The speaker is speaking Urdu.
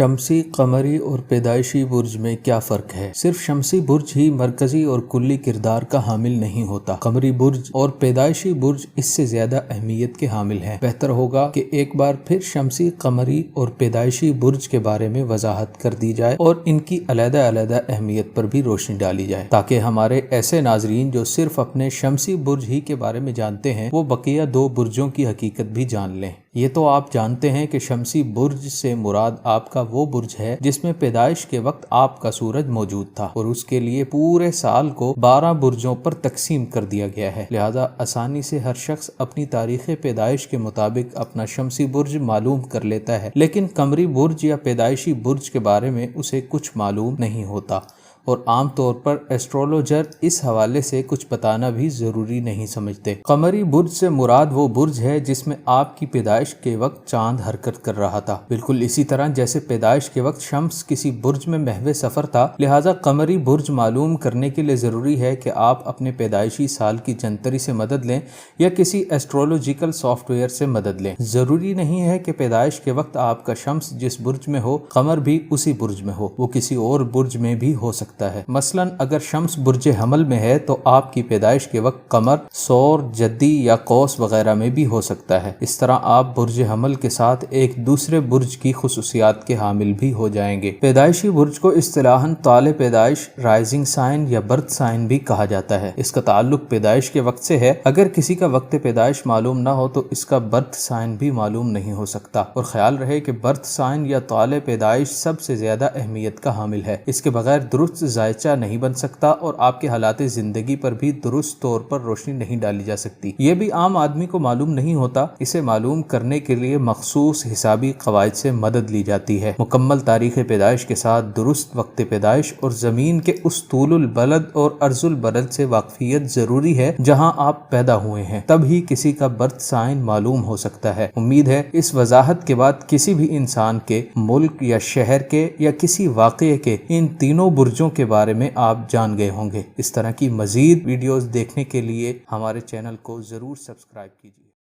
شمسی، قمری اور پیدائشی برج میں کیا فرق ہے؟ صرف شمسی برج ہی مرکزی اور کلی کردار کا حامل نہیں ہوتا، قمری برج اور پیدائشی برج اس سے زیادہ اہمیت کے حامل ہیں۔ بہتر ہوگا کہ ایک بار پھر شمسی، قمری اور پیدائشی برج کے بارے میں وضاحت کر دی جائے اور ان کی علیحدہ علیحدہ اہمیت پر بھی روشنی ڈالی جائے، تاکہ ہمارے ایسے ناظرین جو صرف اپنے شمسی برج ہی کے بارے میں جانتے ہیں وہ بقیہ دو برجوں کی حقیقت بھی جان لیں۔ یہ تو آپ جانتے ہیں کہ شمسی برج سے مراد آپ کا وہ برج ہے جس میں پیدائش کے وقت آپ کا سورج موجود تھا، اور اس کے لیے پورے سال کو 12 برجوں پر تقسیم کر دیا گیا ہے، لہذا آسانی سے ہر شخص اپنی تاریخ پیدائش کے مطابق اپنا شمسی برج معلوم کر لیتا ہے، لیکن قمری برج یا پیدائشی برج کے بارے میں اسے کچھ معلوم نہیں ہوتا، اور عام طور پر ایسٹرولوجر اس حوالے سے کچھ بتانا بھی ضروری نہیں سمجھتے۔ قمری برج سے مراد وہ برج ہے جس میں آپ کی پیدائش کے وقت چاند حرکت کر رہا تھا، بالکل اسی طرح جیسے پیدائش کے وقت شمس کسی برج میں محو سفر تھا، لہٰذا قمری برج معلوم کرنے کے لیے ضروری ہے کہ آپ اپنے پیدائشی سال کی جنتری سے مدد لیں یا کسی ایسٹرولوجیکل سافٹ ویئر سے مدد لیں۔ ضروری نہیں ہے کہ پیدائش کے وقت آپ کا شمس جس برج میں ہو، قمر بھی اسی برج میں ہو، وہ کسی اور برج میں بھی ہو سکتا ہے۔ مثلا اگر شمس برج حمل میں ہے تو آپ کی پیدائش کے وقت قمر ثور، جدی یا قوس وغیرہ میں بھی ہو سکتا ہے۔ اس طرح آپ برج حمل کے ساتھ ایک دوسرے برج کی خصوصیات کے حامل بھی ہو جائیں گے۔ پیدائشی برج کو اصطلاحاً طال پیدائش، رائزنگ سائن یا برتھ سائن بھی کہا جاتا ہے۔ اس کا تعلق پیدائش کے وقت سے ہے۔ اگر کسی کا وقت پیدائش معلوم نہ ہو تو اس کا برتھ سائن بھی معلوم نہیں ہو سکتا، اور خیال رہے کہ برتھ سائن یا طال پیدائش سب سے زیادہ اہمیت کا حامل ہے۔ اس کے بغیر درست ذائچہ نہیں بن سکتا اور آپ کے حالات زندگی پر بھی درست طور پر روشنی نہیں ڈالی جا سکتی۔ یہ بھی عام آدمی کو معلوم نہیں ہوتا۔ اسے معلوم کرنے کے لیے مخصوص حسابی قواعد سے مدد لی جاتی ہے۔ مکمل تاریخ پیدائش کے ساتھ درست وقت پیدائش اور زمین کے اس طول البلد اور عرض البلد سے واقفیت ضروری ہے جہاں آپ پیدا ہوئے ہیں، تب ہی کسی کا برتھ سائن معلوم ہو سکتا ہے۔ امید ہے اس وضاحت کے بعد کسی بھی انسان کے، ملک یا شہر کے یا کسی واقعے کے ان تینوں برجوں کے بارے میں آپ جان گئے ہوں گے۔ اس طرح کی مزید ویڈیوز دیکھنے کے لیے ہمارے چینل کو ضرور سبسکرائب کیجیے۔